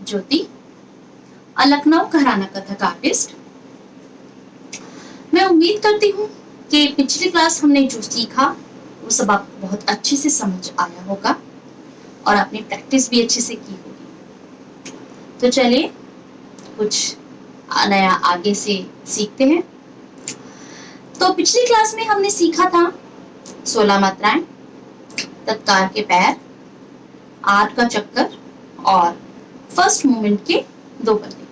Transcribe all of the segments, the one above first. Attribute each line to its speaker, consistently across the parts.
Speaker 1: ज्योति, लखनऊ घराना कथक आर्टिस्ट। मैं उम्मीद करती हूँ कि पिछली क्लास हमने जो सीखा वो सब आपको बहुत अच्छे से समझ आया होगा और आपने प्रैक्टिस भी अच्छे से की होगी। तो चलिए कुछ नया आगे से सीखते हैं। तो पिछली क्लास में हमने सीखा था 16 मात्राएं, तत्कार के पैर, आठ का चक्कर और फर्स्ट मूवमेंट के 2 पल्ले।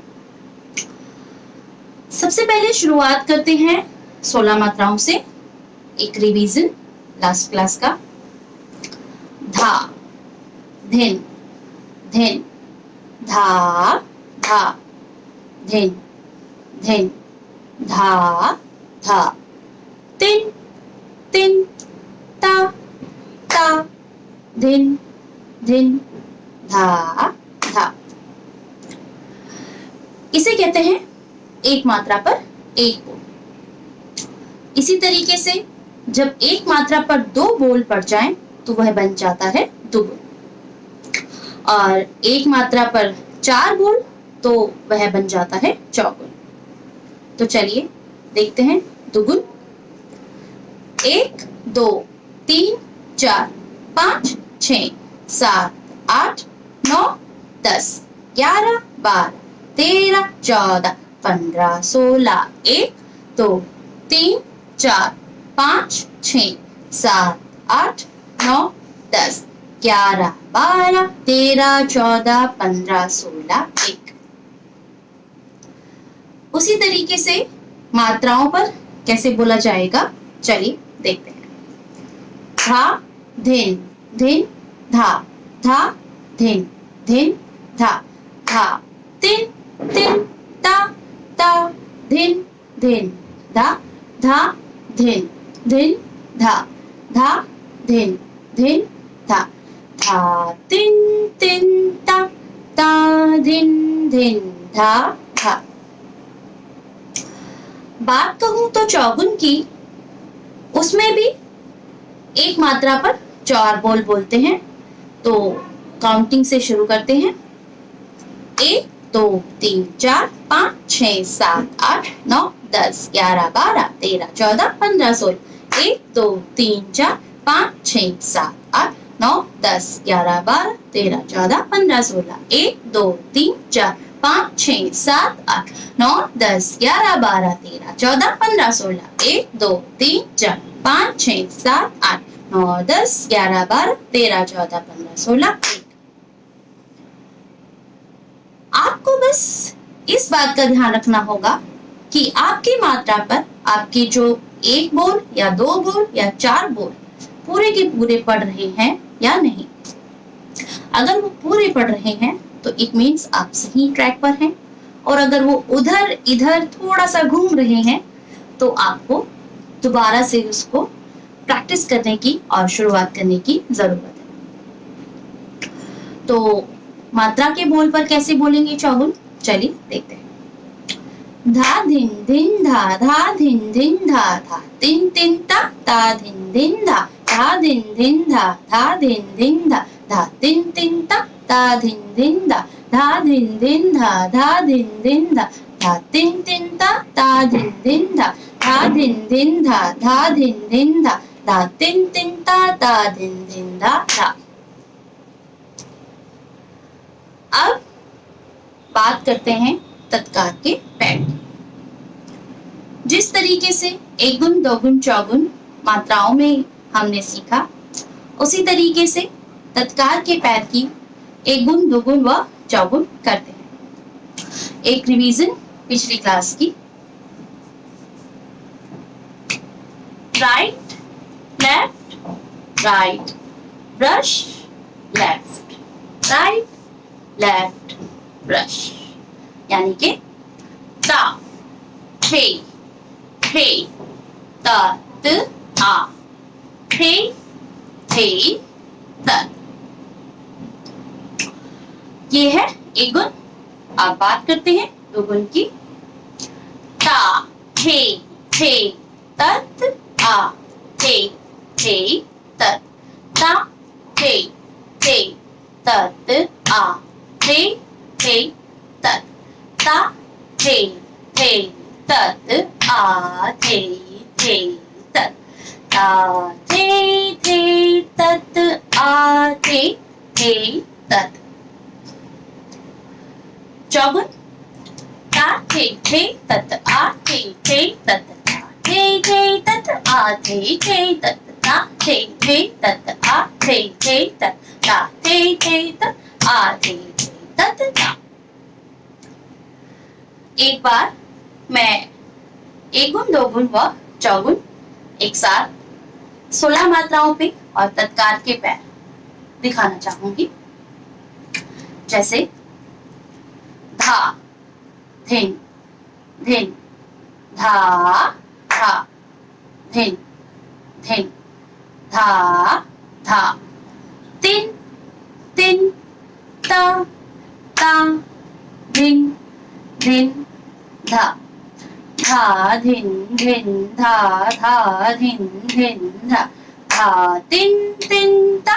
Speaker 1: सबसे पहले शुरुआत करते हैं 16 मात्राओं से, एक रिवीजन लास्ट क्लास का। धा, धिन, धिन, धा, धा, धिन, धिन, धा, धा, तिन, तिन, ता, ता, धिन, धिन, धा, धा। इसे कहते हैं एक मात्रा पर एक बोल। इसी तरीके से जब एक मात्रा पर 2 बोल पड़ जाएं तो वह बन जाता है दुगुन, और एक मात्रा पर 4 बोल तो वह बन जाता है चौगुन। तो चलिए देखते हैं दुगुन। 1 2 3 4 5 6 7 8 9 10 11 12 13 14 15 16 1 2 3 4 5 6 7 8 9 10 11 12 13 14 15 16 1। उसी तरीके से मात्राओं पर कैसे बोला जाएगा, चलिए देखते हैं। धा, धिन, धिन, धा, धा, धिन, धिन, धा, धा, तिन, तिन, ता, ता, धिन, धिन, धा, धा, धिन, धिन, धा, धा, धिन, धिन, धा, धा, तिन, तिन, ता, ता, धिन, धिन, धा, धा। बात कहूं तो चौगुन की, उसमें भी एक मात्रा पर 4 बोल बोलते हैं। तो काउंटिंग से शुरू करते हैं। 1 2 3 4 5 6 7 8 9 10 11 12 13 14 15 16। 1 2 3 4 5 6 7 8 9 10 11 12 13 14 15 16। 1 2 3 4 5 6 7 8 9 10 11 12 13 14 15 16। 1 2 3 4 5 6 7 8 9 10 11 12 13 14 15 16। आपको बस इस बात का ध्यान रखना होगा कि आपकी मात्रा पर आपके जो 1 बोल या 2 बोल या 4 बोल पूरे के पूरे पढ़ रहे हैं या नहीं। अगर वो पूरे पढ़ रहे हैं तो इट मीन्स आप सही ट्रैक पर हैं, और अगर वो उधर इधर थोड़ा सा घूम रहे हैं तो आपको दोबारा से उसको प्रैक्टिस करने की और शुरुआत करने की जरूरत है। तो मात्रा के बोल पर कैसे बोलेंगे चौगुन, चलिए देखते हैं। धा धिन धिन धा, धा धिन धिन धा, धा तिन तिन ता, ता धिन धिन धा, धा धिन धिन धा, धा धिन धिन धा, धा तिन तिन ता, ता धिन धिन धा, धा धिन धिन धा, धा धिन धिन धा, धा तिन तिन ता, ता धिन धिन धा, धा धिन धिन धा, धा धिन धिन धा, धा तिन तिन ता, ता धिन धिन धा, धा। अब बात करते हैं तत्कार के पैर। जिस तरीके से 1 गुण 2 गुण चौगुन मात्राओं में हमने सीखा, उसी तरीके से तत्कार के पैर की 1 गुण 2 गुण व चौगुन करते हैं। एक रिवीजन पिछली क्लास की। Right left right, brush left right left brush, यानी कि ता थे थे ता त आ, थे थे त। ये है 1 गुण। आप बात करते हैं 2 गुण की। ता थे थे तत आ, थे थे तत, ता थे थे तत आ, थे थे तत ता थे थे तत आ थे तत ता थे तत आ थे तत। चौगुन ता थे तत आ थे तत ता थे तत आ थे तत ता थे तत आ थे तत ता थे तत आ थे तत ता। एक बार मैं एक गुण दो गुण व चौगुन एक साथ 16 मात्राओं पे और तत्कार के पैर दिखाना चाहूंगी। जैसे धा धिन धिन धा धा धिन धिन धा धा तिन तिन ता ता धिन धिन धा धा धिन धिन धा धा धिन धिन धा धा तिन तिन ता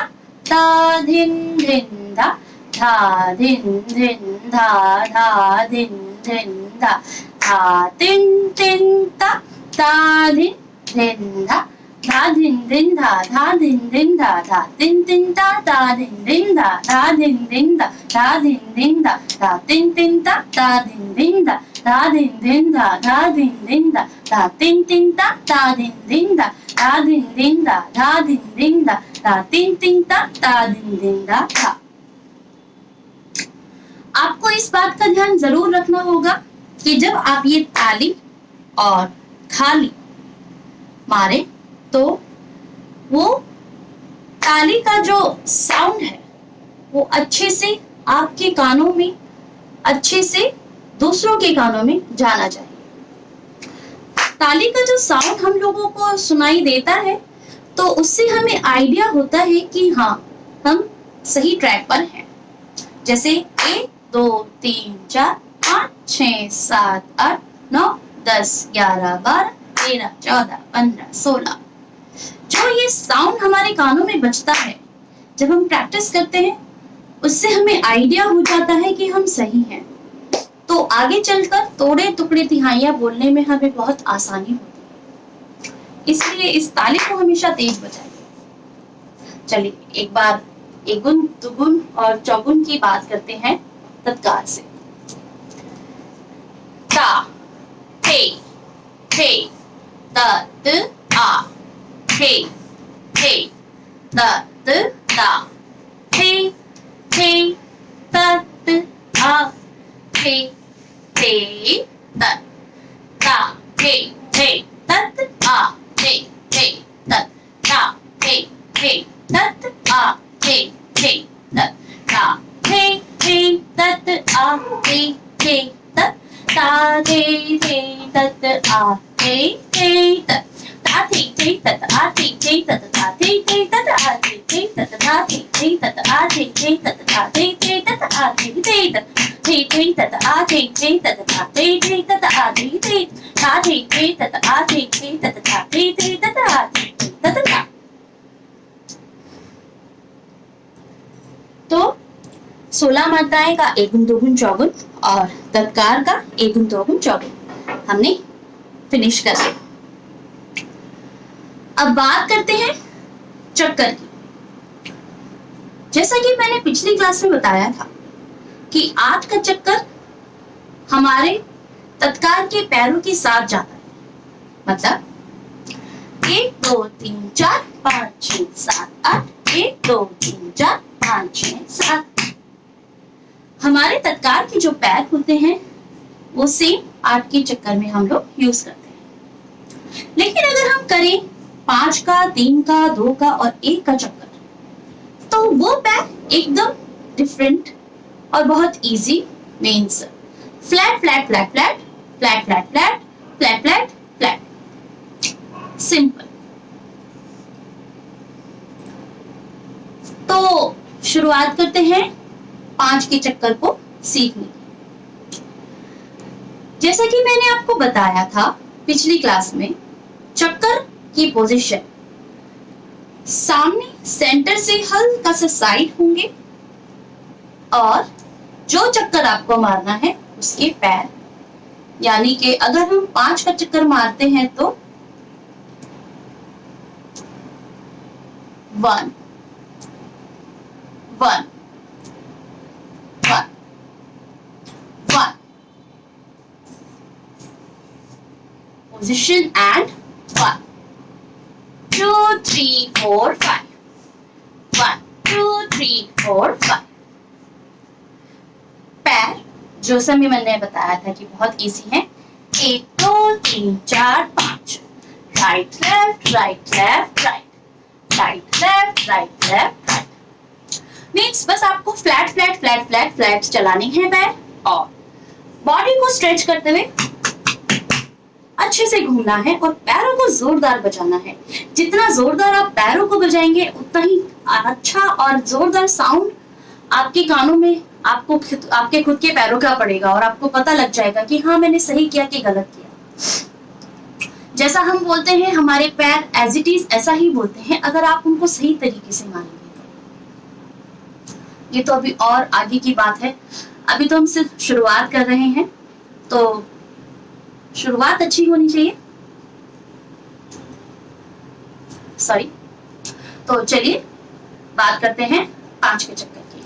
Speaker 1: ता धिन धिन धा धा धिन धिन धा धा धिन धिन धा धा तिन तिन ता ता धिन धिन धा धा धिन धिन धा धा धिन धिन धा धा तिन तिन ता ता धिन धिन धा धा धिन धिन धा धा धिन धिन धा धा तिन तिन ता ता धिन धिन धा धा धिन धिन धा धा धिन धिन धा धा तिन तिन ता ता धिन धिन धा धा धिन धिन धा धा धिन धिन धा धा तिन तिन ता ता धिन धिन धा धा। आपको इस बात का ध्यान जरूर रखना होगा कि जब आप ये ताली और खाली मारे तो वो ताली का जो साउंड है वो अच्छे से आपके कानों में, अच्छे से दूसरों के कानों में जाना चाहिए। ताली का जो साउंड हम लोगों को सुनाई देता है तो उससे हमें आइडिया होता है कि हाँ हम सही ट्रैक पर हैं। जैसे 1 2 3 4 5 6 7 8 9 10 11 12 13 14 15 16 जो ये साउंड हमारे कानों में बजता है जब हम प्रैक्टिस करते हैं उससे हमें आइडिया हो जाता है कि हम सही हैं। तो आगे चलकर तोड़े टुकड़े तिहाइयां बोलने में हमें बहुत आसानी होती है। इसलिए इस ताली को हमेशा तेज बजाइए। चलिए एक बार एक गुण दुगुन और चौगुन की बात करते हैं तत्कार से। ता थे तत आ थे तत ता थे तत आ थे तत ता थे तत आ थे तत ता थे तत आ थे तत ता थे तत आ थे तत ता थे तत आ थे तत ता थे तत आ थे तत ता थे तत आ थे तत ता थे तत आ थे तत ता थे तत आ थे तत तत आ तत ता तत आ ता तत आ तत ता तत आ तत ता। तो 16 मात्राएं का एक गुण दो गुण चौगुन और तत्कार का एक गुण दो गुण चौगुन हमने फिनिश कर लिया। अब बात करते हैं चक्कर की। जैसा कि मैंने पिछली क्लास में बताया था कि 8 का चक्कर हमारे तत्कार के पैरों के साथ जाता है। मतलब 1 2 3 4 5 6 7 8 1 2 3 4 5 6 7। हमारे तत्कार के जो पैर होते हैं वो सेम 8 के चक्कर में हम लोग यूज करते हैं। लेकिन अगर हम करें 5 का, 3 का, 2 का और 1 का चक्कर तो वो पैर एकदम डिफरेंट और बहुत easy means flat flat flat flat flat flat flat flat flat flat simple. तो शुरुआत करते हैं 5 के चक्कर को सीखने की। जैसा कि मैंने आपको बताया था पिछली क्लास में, चक्कर की पोजीशन सामने सेंटर से हल्का सा साइड होंगे और जो चक्कर आपको मारना है उसके पैर, यानी कि अगर हम 5 का चक्कर मारते हैं तो 1 1 1 1 position and 1 2 3 4 5 1 2 3 4 5। पैर जो समय मैंने बताया था कि बहुत इजी है, 1 2 3 4 5, right left right left right right left right left right. Means बस आपको flat flat flat flat flat चलाने हैं पैर और बॉडी को स्ट्रेच करते हुए अच्छे से घूमना है और पैरों को जोरदार बजाना है। जितना जोरदार आप पैरों को बजाएंगे उतना ही अच्छा और जोरदार साउंड आपके कानों में आपके खुद के पैरों का पड़ेगा और आपको पता लग जाएगा कि हाँ मैंने सही किया कि गलत किया। जैसा हम बोलते हैं हमारे पैर एज इट इज ऐसा ही बोलते हैं अगर आप उनको सही तरीके से मानेंगे। ये तो अभी और आगे की बात है, अभी तो हम सिर्फ शुरुआत कर रहे हैं, तो शुरुआत अच्छी होनी चाहिए। सॉरी, तो चलिए बात करते हैं 5 के चक्कर की।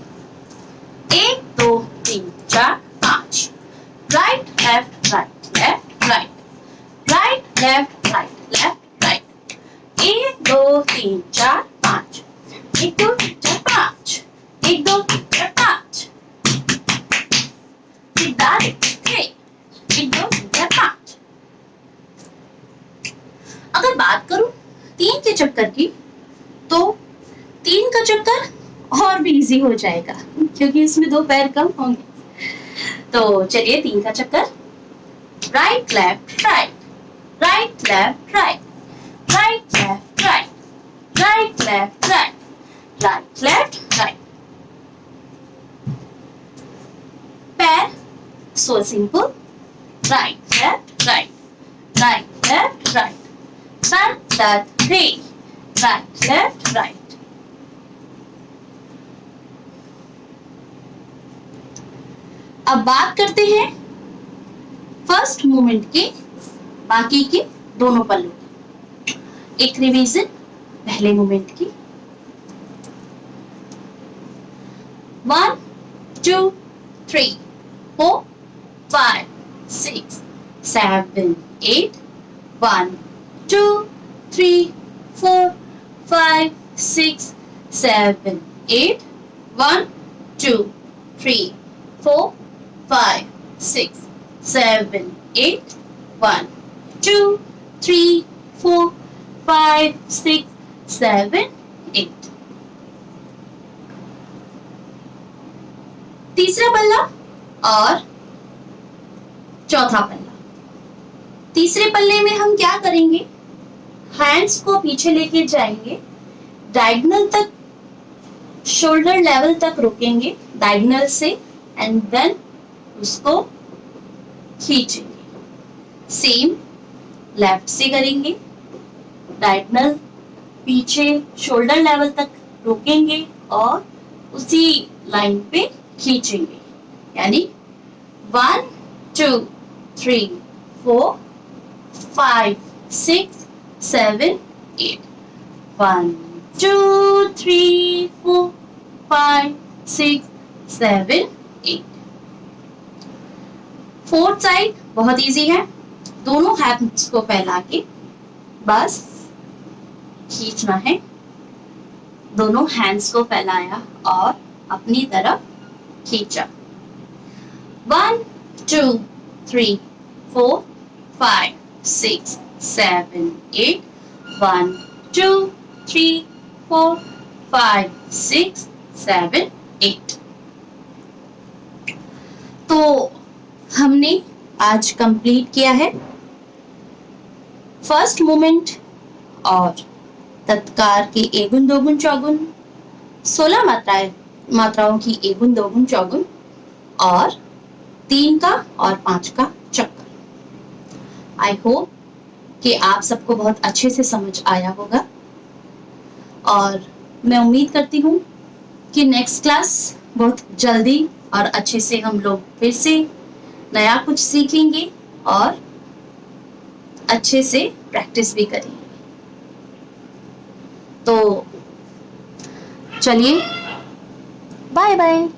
Speaker 1: 1 2 3 4 5, right left right left right right left right left right. 1 2 3 4 5, 1 2 3 4 5, 1 2 3 4 5, 1 2 3 4 5। अगर बात करूं 3 के चक्कर की तो 3 का चक्कर और भी इजी हो जाएगा क्योंकि इसमें 2 पैर कम होंगे। तो चलिए 3 का चक्कर, right left right right left right right left right right left right right left right. पैर so simple, right left right right left right front that three, right left right। अब बात करते हैं फर्स्ट मूवमेंट की, बाकी के दोनों पल्लों की। एक रिवीजन पहले मूवमेंट की, 1 2 3 4 5 6 7 8 1 2 3 4 5 6 7 8 1 2 3 4 5 6 7 8 1 2 3 4 5 6 7 8। तीसरा पल्ला और चौथा पल्ला। तीसरे पल्ले में हम क्या करेंगे, हैंड्स को पीछे लेके जाएंगे, डायगोनल तक, शोल्डर लेवल तक रुकेंगे डायगोनल से एंड देन उसको खींचेंगे। सेम लेफ्ट से करेंगे, डायगोनल पीछे शोल्डर लेवल तक रोकेंगे और उसी लाइन पे खींचेंगे, यानी 1 2 3 4 5 6 7 8 1 2 3 4 5 6 7 8। फोर्थ साइड बहुत इजी है, दोनों हैंड्स को फैला के बस खींचना है। दोनों हैंड्स को फैलाया और अपनी तरफ खींचा। 1 2 3 4 5 6 7 8 1 2 3 4 5 6 7 8। तो हमने आज कंप्लीट किया है फर्स्ट मोमेंट और तत्कार के एगुन दोगुन चौगुन, 16 मात्राओं की एगुन दोगुन चौगुन और 3 का और 5 का चक्कर। आई होप कि आप सबको बहुत अच्छे से समझ आया होगा और मैं उम्मीद करती हूँ कि नेक्स्ट क्लास बहुत जल्दी और अच्छे से हम लोग फिर से नया कुछ सीखेंगे और अच्छे से प्रैक्टिस भी करेंगे। तो चलिए, बाय बाय।